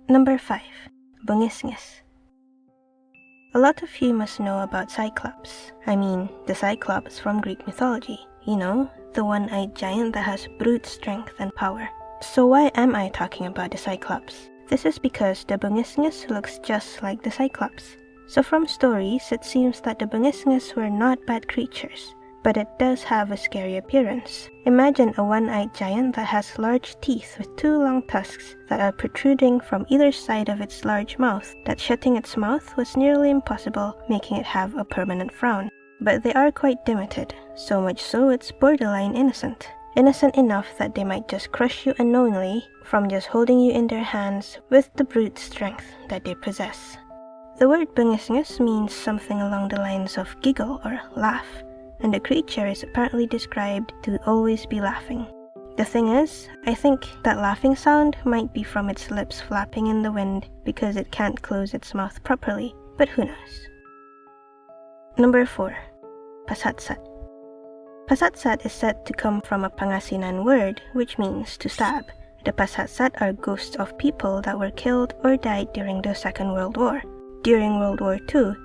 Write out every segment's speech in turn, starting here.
Number 5. Bungisngis. A lot of you must know about Cyclops. I mean, the Cyclops from Greek mythology. You know, the one-eyed giant that has brute strength and power. So why am I talking about the Cyclops? This is because the Bungisngis looks just like the Cyclops. So from stories, it seems that the Bungisngis were not bad creatures, but it does have a scary appearance. Imagine a one-eyed giant that has large teeth with 2 long tusks that are protruding from either side of its large mouth, that shutting its mouth was nearly impossible, making it have a permanent frown. But they are quite limited, so much so it's borderline innocent. Innocent enough that they might just crush you unknowingly from just holding you in their hands with the brute strength that they possess. The word Bungisngis means something along the lines of giggle or laugh, and the creature is apparently described to always be laughing. The thing is, I think that laughing sound might be from its lips flapping in the wind because it can't close its mouth properly, but who knows. Number 4. Pasatsat. Pasatsat is said to come from a Pangasinan word which means to stab. The Pasatsat are ghosts of people that were killed or died during the Second World War. During World War II,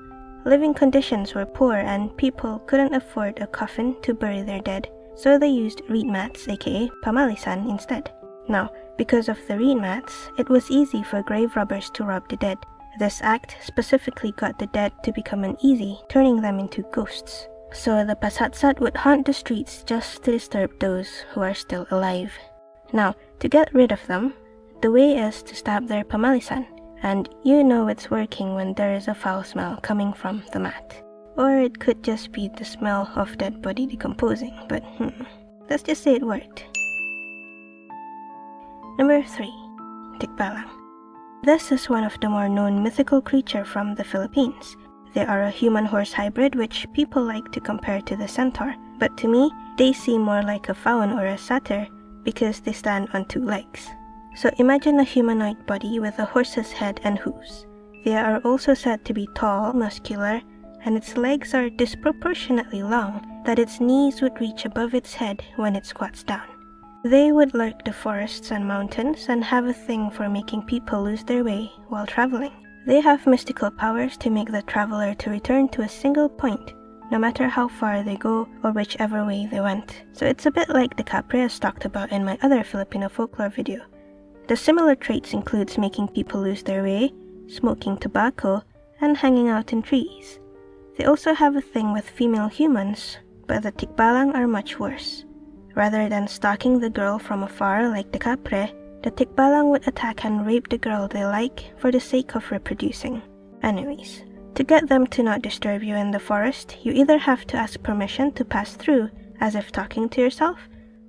living conditions were poor and people couldn't afford a coffin to bury their dead, so they used reed mats, aka pamalisan, instead. Now, because of the reed mats, it was easy for grave robbers to rob the dead. This act specifically got the dead to become uneasy, turning them into ghosts. So the Pasatsat would haunt the streets just to disturb those who are still alive. Now, to get rid of them, the way is to stab their pamalisan. And you know it's working when there is a foul smell coming from the mat. Or it could just be the smell of dead body decomposing, but let's just say it worked. Number 3. Tikbalang. This is one of the more known mythical creatures from the Philippines. They are a human-horse hybrid which people like to compare to the centaur, but to me, they seem more like a faun or a satyr because they stand on 2 legs. So imagine a humanoid body with a horse's head and hooves. They are also said to be tall, muscular, and its legs are disproportionately long that its knees would reach above its head when it squats down. They would lurk the forests and mountains and have a thing for making people lose their way while traveling. They have mystical powers to make the traveler to return to a single point, no matter how far they go or whichever way they went. So it's a bit like the kapre as talked about in my other Filipino folklore video. The similar traits includes making people lose their way, smoking tobacco, and hanging out in trees. They also have a thing with female humans, but the Tikbalang are much worse. Rather than stalking the girl from afar like the kapre, the Tikbalang would attack and rape the girl they like for the sake of reproducing. Anyways, to get them to not disturb you in the forest, you either have to ask permission to pass through as if talking to yourself,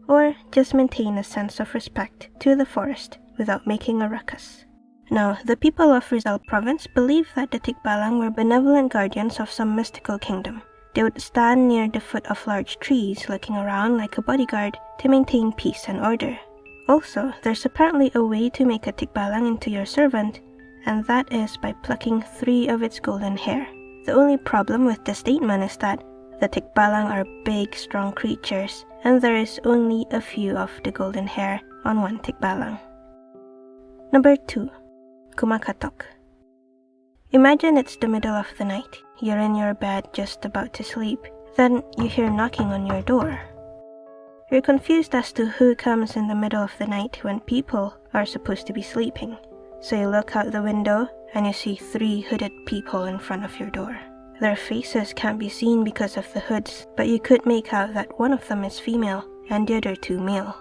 or just maintain a sense of respect to the forest without making a ruckus. Now, the people of Rizal province believe that the Tikbalang were benevolent guardians of some mystical kingdom. They would stand near the foot of large trees looking around like a bodyguard to maintain peace and order. Also, there's apparently a way to make a Tikbalang into your servant, and that is by plucking 3 of its golden hair. The only problem with this statement is that the Tikbalang are big, strong creatures, and there is only a few of the golden hair on one Tikbalang. Number 2. Kumakatok. Imagine it's the middle of the night. You're in your bed just about to sleep. Then you hear knocking on your door. You're confused as to who comes in the middle of the night when people are supposed to be sleeping. So you look out the window and you see 3 hooded people in front of your door. Their faces can't be seen because of the hoods, but you could make out that one of them is female and the other 2 male.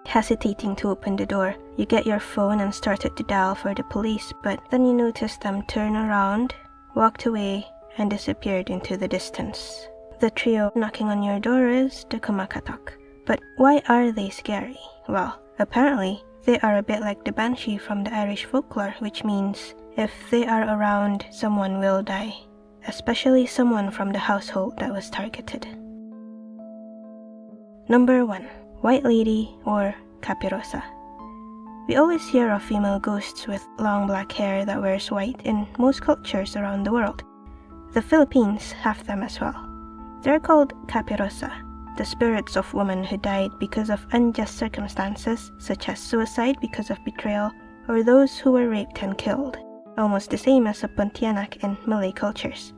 Hesitating to open the door, you get your phone and started to dial for the police, but then you notice them turn around, walked away, and disappeared into the distance. The trio knocking on your door is the Kumakatok. But why are they scary? Well, apparently, they are a bit like the banshee from the Irish folklore, which means if they are around, someone will die, especially someone from the household that was targeted. Number 1. White Lady or Capirosa. We always hear of female ghosts with long black hair that wears white in most cultures around the world. The Philippines have them as well. They're called Capirosa, the spirits of women who died because of unjust circumstances such as suicide because of betrayal or those who were raped and killed, almost the same as a Pontianak in Malay cultures.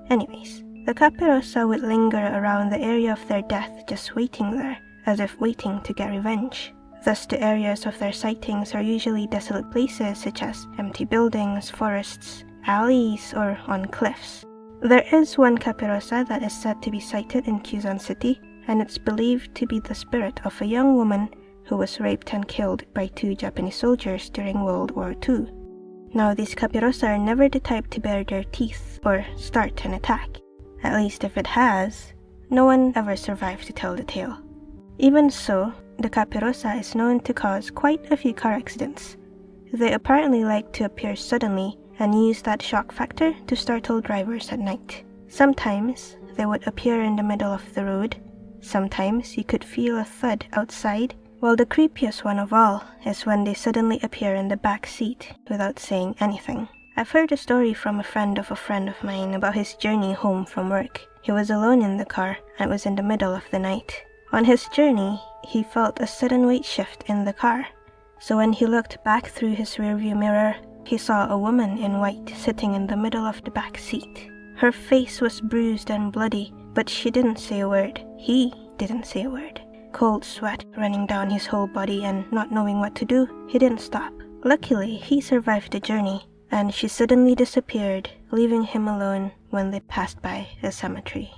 Anyways, the Capirosa would linger around the area of their death, just waiting there, as if waiting to get revenge. Thus, the areas of their sightings are usually desolate places such as empty buildings, forests, alleys, or on cliffs. There is one Capirosa that is said to be sighted in Quezon City, and it's believed to be the spirit of a young woman who was raped and killed by 2 Japanese soldiers during World War II. Now, these Capirosa are never the type to bare their teeth or start an attack. At least if it has, no one ever survived to tell the tale. Even so, the Capirosa is known to cause quite a few car accidents. They apparently like to appear suddenly and use that shock factor to startle drivers at night. Sometimes they would appear in the middle of the road. Sometimes you could feel a thud outside, while the creepiest one of all is when they suddenly appear in the back seat without saying anything. I've heard a story from a friend of mine about his journey home from work. He was alone in the car, and it was in the middle of the night. On his journey, he felt a sudden weight shift in the car. So when he looked back through his rearview mirror, he saw a woman in white sitting in the middle of the back seat. Her face was bruised and bloody, but she didn't say a word. He didn't say a word. Cold sweat running down his whole body and not knowing what to do, he didn't stop. Luckily, he survived the journey, and she suddenly disappeared, leaving him alone when they passed by a cemetery.